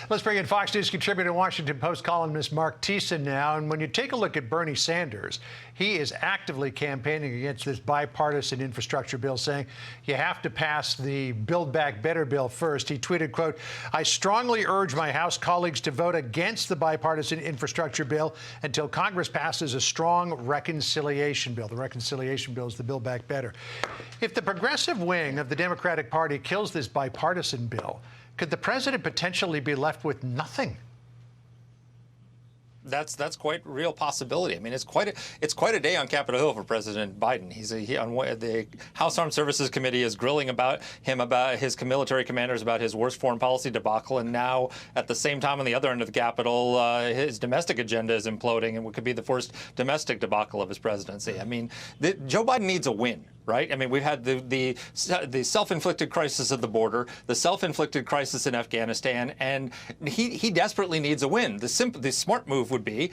Let's bring in Fox News contributor and Washington Post columnist Marc Thiessen now. And when you take a look at Bernie Sanders, he is actively campaigning against this bipartisan infrastructure bill, saying you have to pass the Build Back Better bill first. He tweeted, quote, "I strongly urge my House colleagues to vote against the bipartisan infrastructure bill until Congress passes a strong reconciliation bill." The reconciliation bill is the Build Back Better. If the progressive wing of the Democratic Party kills this bipartisan bill, could the president potentially be left with nothing? That's quite a real possibility. I mean, it's quite a day on Capitol Hill for President Biden. The House Armed Services Committee is grilling about his military commanders about his worst foreign policy debacle, and now at the same time on the other end of the Capitol, his domestic agenda is imploding, and what could be the first domestic debacle of his presidency. I mean, Joe Biden needs a win. Right? I mean, we've had the self-inflicted crisis of the border, the self-inflicted crisis in Afghanistan, and he desperately needs a win. The smart move would be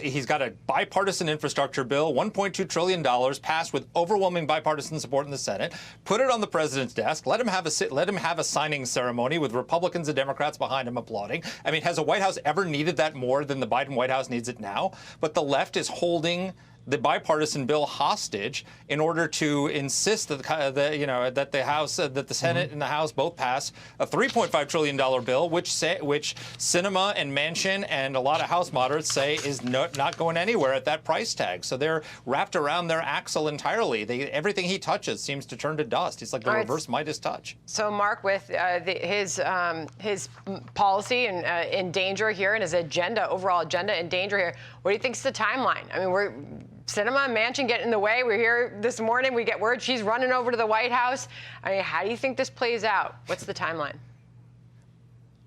he's got a bipartisan infrastructure bill, $1.2 trillion, passed with overwhelming bipartisan support in the Senate, put it on the president's desk, let him have a signing ceremony with Republicans and Democrats behind him applauding. I mean, has a White House ever needed that more than the Biden White House needs it now? But the left is holding the bipartisan bill hostage in order to insist that the Senate and the House both pass a $3.5 trillion bill, which Sinema and Manchin and a lot of House moderates say is not going anywhere at that price tag. So they're wrapped around their axle entirely. Everything he touches seems to turn to dust. He's like the reverse Midas touch. So, Mark, with his policy and in danger here, and his overall agenda in danger here, what do you think is the timeline? I mean, Sinema and Manchin get in the way. We're here this morning. We get word she's running over to the White House. I mean, how do you think this plays out? What's the timeline?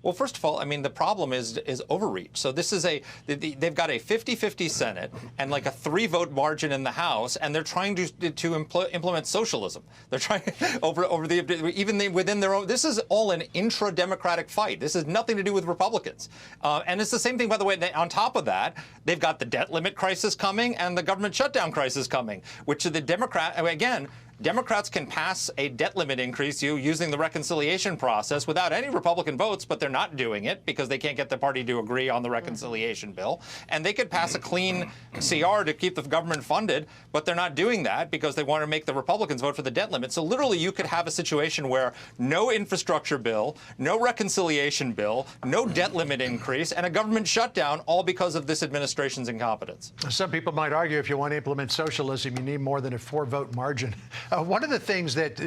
Well, first of all, I mean, the problem is overreach. So this is they've got a 50-50 Senate and like a 3-vote margin in the House, and they're trying to implement socialism. They're trying within their own. This is all an intra-democratic fight. This has nothing to do with Republicans. And it's the same thing, by the way. On top of that, they've got the debt limit crisis coming and the government shutdown crisis coming, which the Democrats can pass a debt limit increase using the reconciliation process without any Republican votes, but they're not doing it because they can't get the party to agree on the reconciliation bill. And they could pass a clean CR to keep the government funded, but they're not doing that because they want to make the Republicans vote for the debt limit. So literally you could have a situation where no infrastructure bill, no reconciliation bill, no debt limit increase, and a government shutdown, all because of this administration's incompetence. Some people might argue if you want to implement socialism, you need more than a 4-vote margin. One of the things that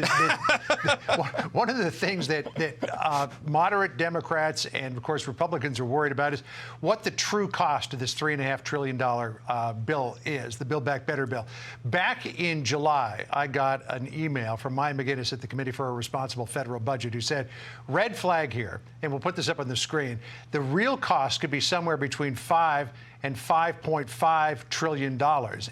moderate Democrats and, of course, Republicans are worried about is what the true cost of this $3.5 trillion bill is, the Build Back Better bill. Back in July, I got an email from Maya McGinnis at the Committee for a Responsible Federal Budget who said, red flag here, and we'll put this up on the screen, the real cost could be somewhere between $5 and $5.5 trillion.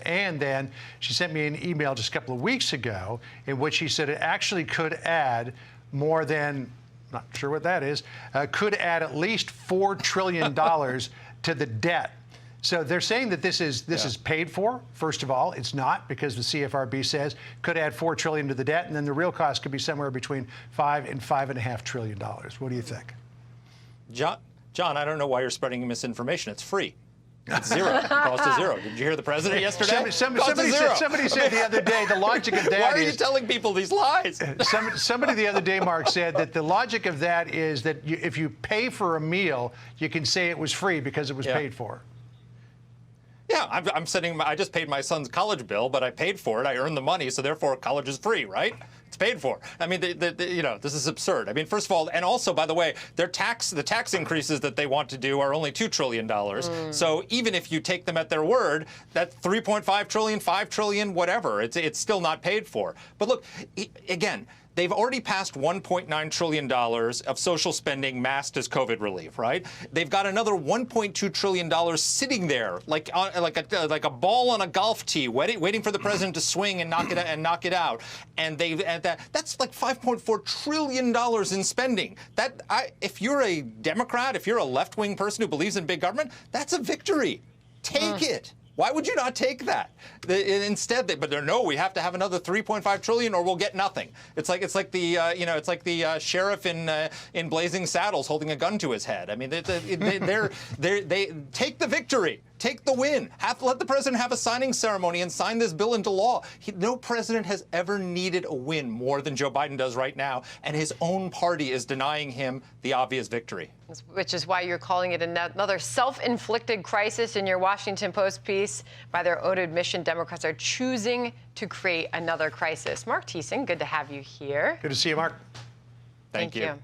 And then she sent me an email just a couple of weeks ago in which she said it actually could add more than, not sure what that is, could add at least $4 trillion to the debt. So they're saying that this is paid for. First of all, it's not, because the CFRB says could add $4 trillion to the debt, and then the real cost could be somewhere between $5 and $5.5 trillion. What do you think? John, I don't know why you're spreading misinformation. It's free. It's zero. It costs a zero. Did you hear the president yesterday? Somebody said the other day the logic of that is... Why are you telling people these lies? Somebody the other day, Mark, said that the logic of that is that if you pay for a meal, you can say it was free because it was paid for. Yeah, I just paid my son's college bill, but I paid for it. I earned the money, so therefore college is free, right? It's paid for. I mean, this is absurd. I mean, first of all, and also, by the way, the tax increases that they want to do are only $2 trillion. So even if you take them at their word, that's $3.5 trillion, $5 trillion, whatever. It's still not paid for. But look, again, they've already passed $1.9 trillion of social spending masked as COVID relief, right? They've got another $1.2 trillion sitting there, like a ball on a golf tee, waiting for the president to swing and knock it out. And that's like $5.4 trillion in spending. If you're a Democrat, if you're a left-wing person who believes in big government, that's a victory. Take it. Why would you not take that? Instead, no, we have to have another 3.5 trillion, or we'll get nothing. It's like the sheriff in Blazing Saddles holding a gun to his head. I mean, they take the victory. Take the win. Let the president have a signing ceremony and sign this bill into law. No president has ever needed a win more than Joe Biden does right now, and his own party is denying him the obvious victory. Which is why you're calling it another self-inflicted crisis in your Washington Post piece. By their own admission, Democrats are choosing to create another crisis. Marc Thiessen, good to have you here. Good to see you, Mark. Thank you.